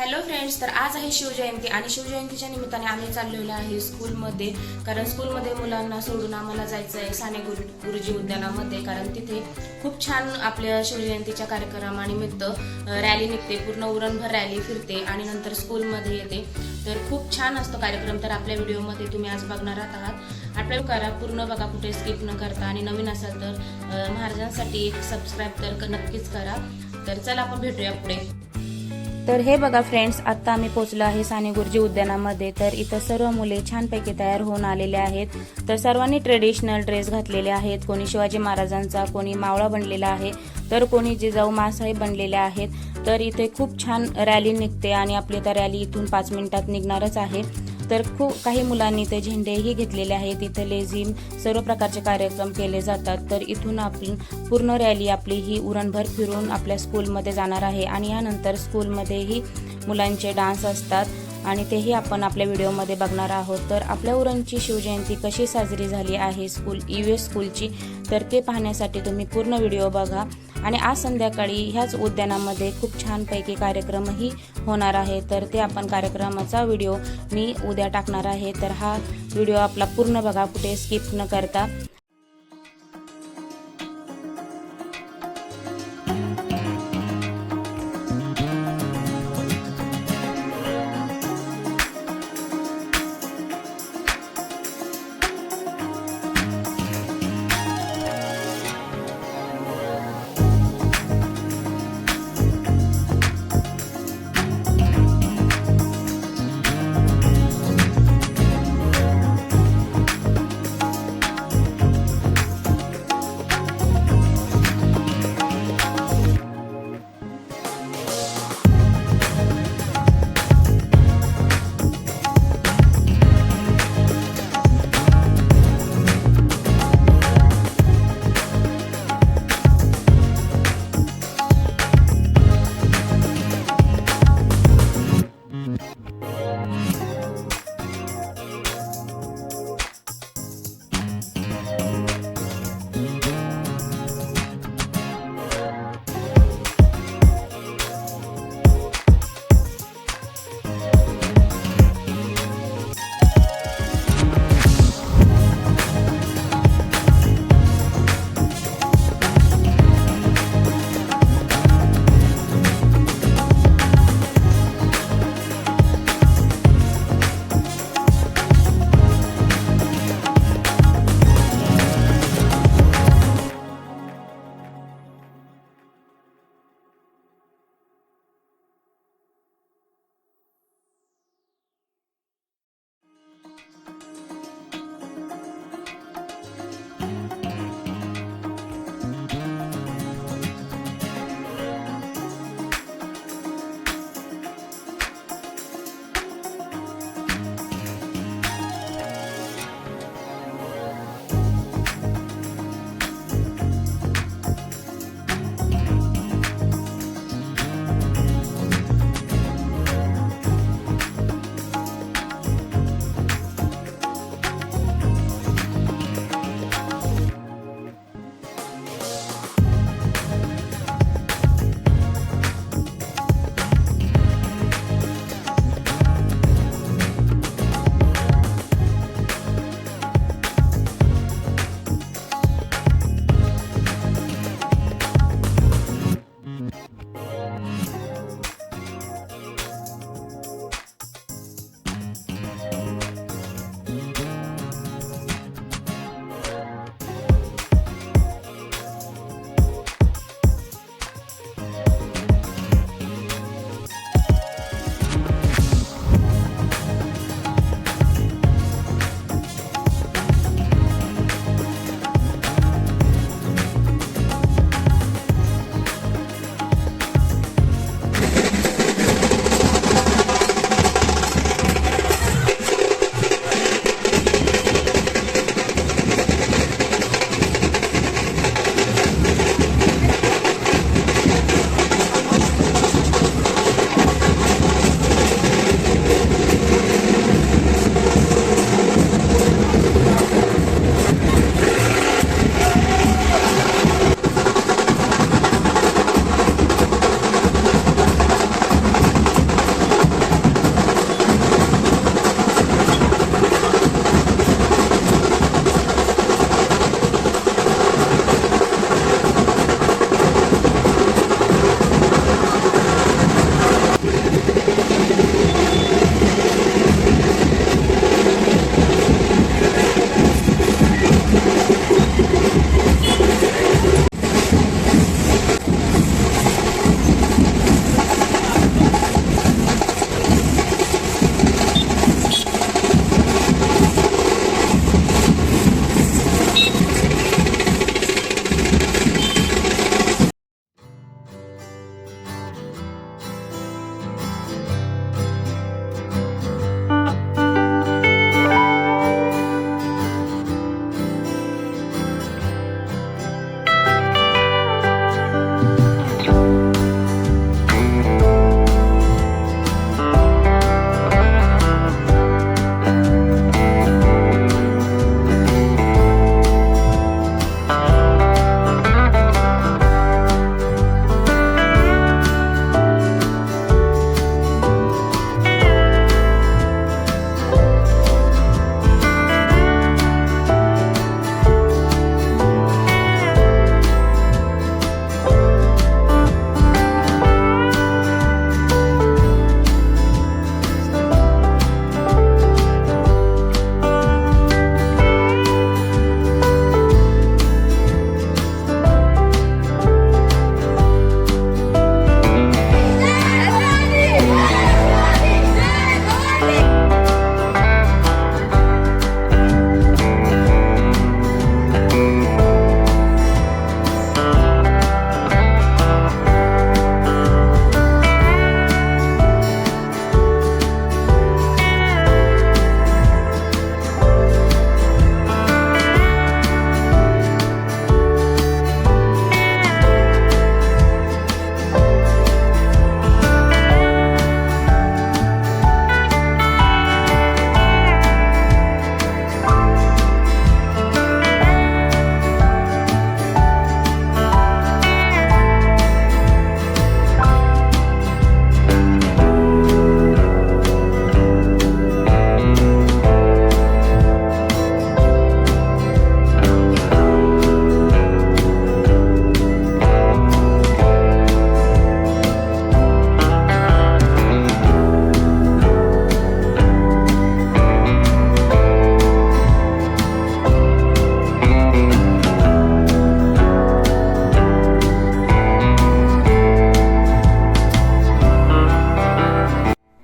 Hello friends, तर आज आहे शिवजयंती आणि शिवजयंतीच्या निमित्ताने आम्ही चाललेलो आहे स्कूलमध्ये. कारण स्कूलमध्ये मुलांना सोडून आम्हाला जायचं आहे साने गुरुजी उद्यानामध्ये. कारण तिथे खूप छान आपल्या शिवजयंतीच्या कार्यक्रमानिमित्त रॅली निघते, पूर्ण उरणभर रॅली फिरते आणि नंतर स्कूलमध्ये येते. तर खूप छान असतो कार्यक्रम. तर आपल्या व्हिडिओमध्ये तुम्ही आज बघणार आहात. आपल्या करा पूर्ण बघा, कुठे स्किप न करता. आणि नवीन असाल तर महाराजांसाठी एक सबस्क्राईब तर नक्कीच करा. तर चला आपण भेटूया पुढे. तर हे बघा फ्रेंड्स, आता आम्ही पोहोचलो आहे साने गुरुजी उद्यानामध्ये. तर इथं सर्व मुले छानपैकी तयार होऊन आलेले आहेत. तर सर्वांनी ट्रेडिशनल ड्रेस घातलेले आहेत. कोणी शिवाजी महाराजांचा, कोणी मावळा बनलेला आहे, तर कोणी जिजाऊ मासाहेब बनलेले आहेत. तर इथे खूप छान रॅली निघते आणि आपली तर रॅली इथून 5 मिनिटात निघणारच आहे. तर खूप काही मुलांनी ते झेंडेही घेतलेले आहेत. इथे लेझिम सर्व प्रकारचे कार्यक्रम केले जातात. तर इथून आपण पूर्ण रॅली आपली ही उरणभर फिरून आपल्या स्कूलमध्ये जाणार आहे आणि यानंतर स्कूलमध्येही मुलांचे डान्स असतात आणि तेही आपण आपल्या व्हिडिओमध्ये बघणार आहोत. तर आपल्या उरणची शिवजयंती कशी साजरी झाली आहे EVS स्कूलची, तर ते पाहण्यासाठी तुम्ही पूर्ण व्हिडिओ बघा. आणि आज संध्याकाळी ह्याच उद्यानामध्ये खूप छानपैकी कार्यक्रमही होणार आहे. तर ते आपण कार्यक्रमाचा व्हिडिओ मी उद्या टाकणार आहे. तर हा व्हिडिओ आपला पूर्ण बघा, कुठे स्किप न करता.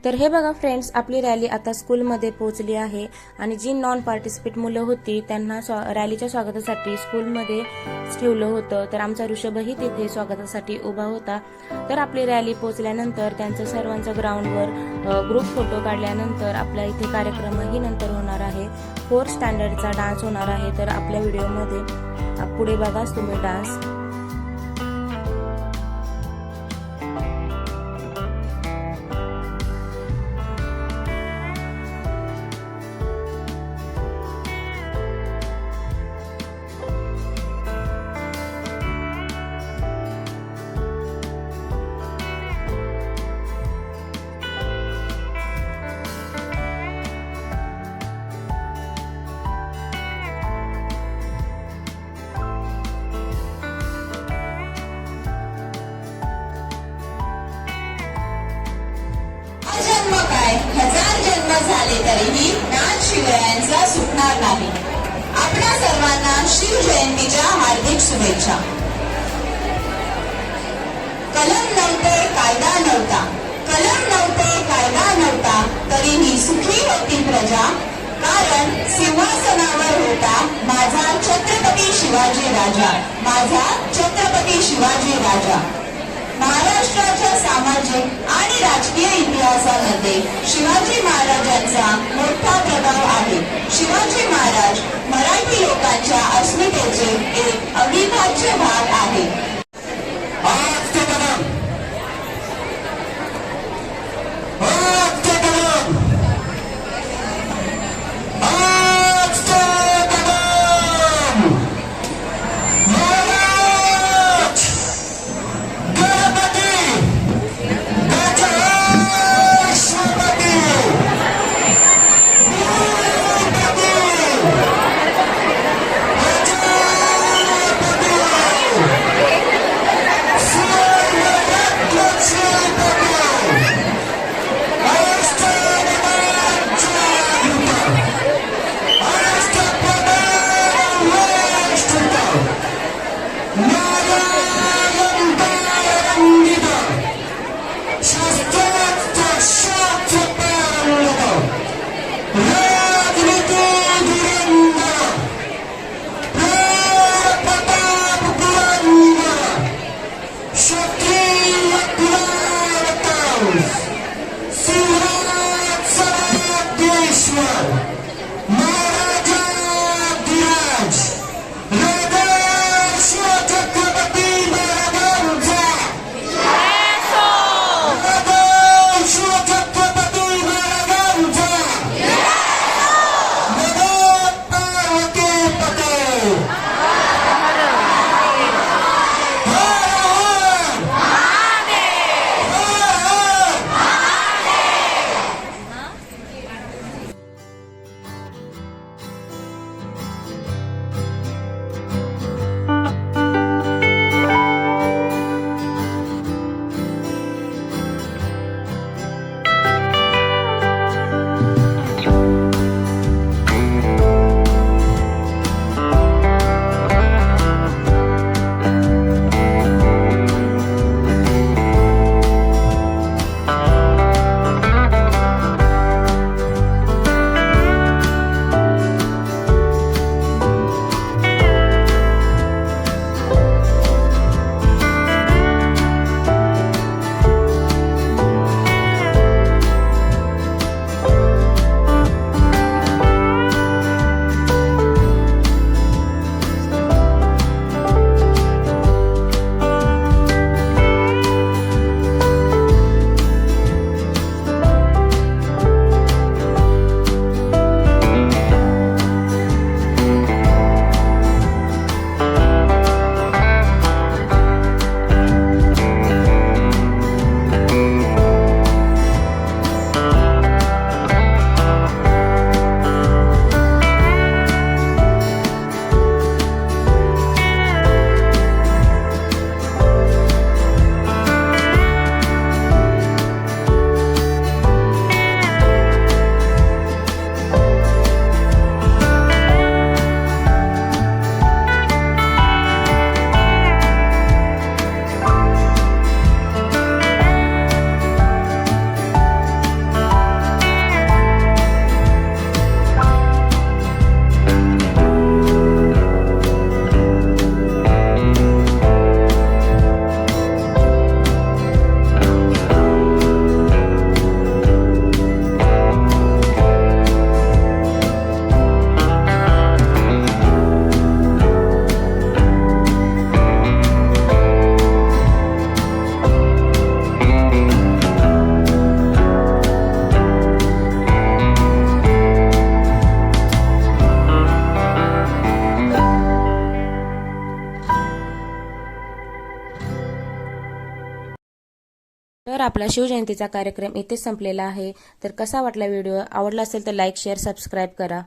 तर हे बघा फ्रेंड्स, आपली रॅली आता स्कूलमध्ये पोहोचली आहे आणि जी नॉन पार्टिसिपेट मुलं होती त्यांना रॅलीच्या स्वागतासाठी स्कूलमध्ये ठेवलं होतं. तर आमचा ऋषभही तिथे स्वागतासाठी उभा होता. तर आपली रॅली पोहोचल्यानंतर त्यांचं सर्वांचा ग्राउंडवर ग्रुप फोटो काढल्यानंतर आपल्या इथे कार्यक्रमही नंतर होणार आहे. 4th स्टँडर्डचा डान्स होणार आहे. तर आपल्या व्हिडिओमध्ये पुढे बघाच तुम्ही डान्स. जन्म काय 1000 जन्म झाले तरीही नाथ शिवरायांचा सुटणार नाही. आपल्या सर्वांना शिव जयंतीच्या हार्दिक शुभेच्छा. कलम नव्हते कायदा नव्हता, कलम नव्हते कायदा नव्हता, तरीही सुखी होती प्रजा, कारण सिंहासनावर होता माझा छत्रपती शिवाजी राजा, माझा छत्रपती शिवाजी राजा. महाराष्ट्राच्या सामाजिक आणि राजकीय इतिहासामध्ये शिवाजी महाराजांचा मोठा प्रभाव आहे. शिवाजी महाराज मराठी लोकांच्या अस्मितेचे एक अविभाज्य भाग आहे. आपला शिवजयंतीचा कार्यक्रम इथेच संपलेला आहे. तर कसा वाटला व्हिडिओ? आवडला असेल तर लाईक शेअर सबस्क्राईब करा.